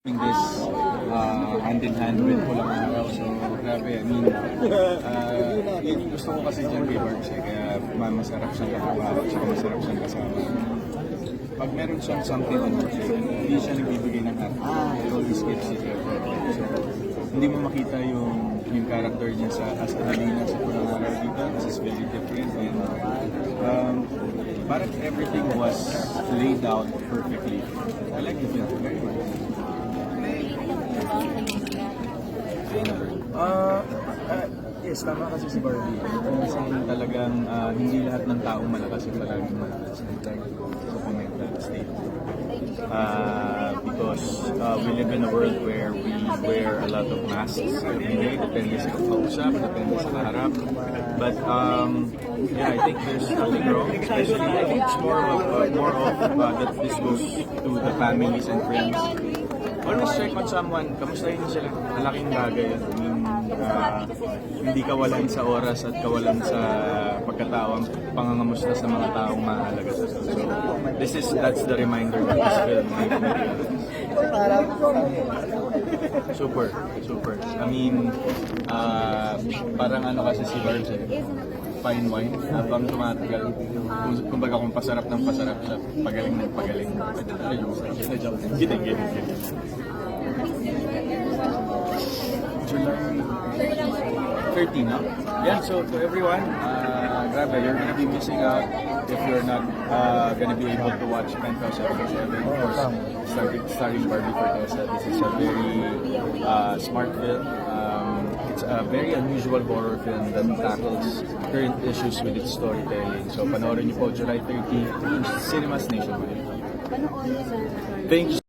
This hand in hand with Pulang Araw. So, grabe. I mean, yun yung gusto ko kasi dyan kay Barbs kaya masarap siyang katrabaho at saka masarap siyang kasama. Pag meron siyang something on her plate, hindi siya nagbibigay ng hat. He always gives it everything. So, hindi mo makita yung character niya as Annalena sa Pulang Araw dito. This is very different and parang everything was laid out perfectly. I like the film very much. Yes, tama kasi si Barbie. Minsan talagang hindi lahat ng tao malakas yung palaging malakas. Like sa mental state. Because we live in a world where we wear a lot of masks every day, depende sa kausap, depende sa kaharap. But yeah, I think there's nothing wrong. Especially, I think it's more of that this goes to the families and friends. Always check on someone, kamustahin niyo sila. Malaking bagay yan. Hindi kawalan sa oras at kawalan sa pagkatao ang pangangamusta sa mga taong mahalaga sa so that's the reminder of this film. Super. I mean, parang ano kasi si Barbs fine wine habang tumatagal. Kumbaga kung pasarap ng pasarap siya, pagaling ng pagaling. Giting. July 13, no? Yeah, so to everyone, grabe, you're gonna be missing out if you're not gonna be able to watch Penthouse Episode 7. Of course, starring Barbie Fortesa. This is a very smart film. It's a very unusual horror film that tackles current issues with its storytelling. So panoorin niyo po July 30 in cinemas nationwide. Thank you.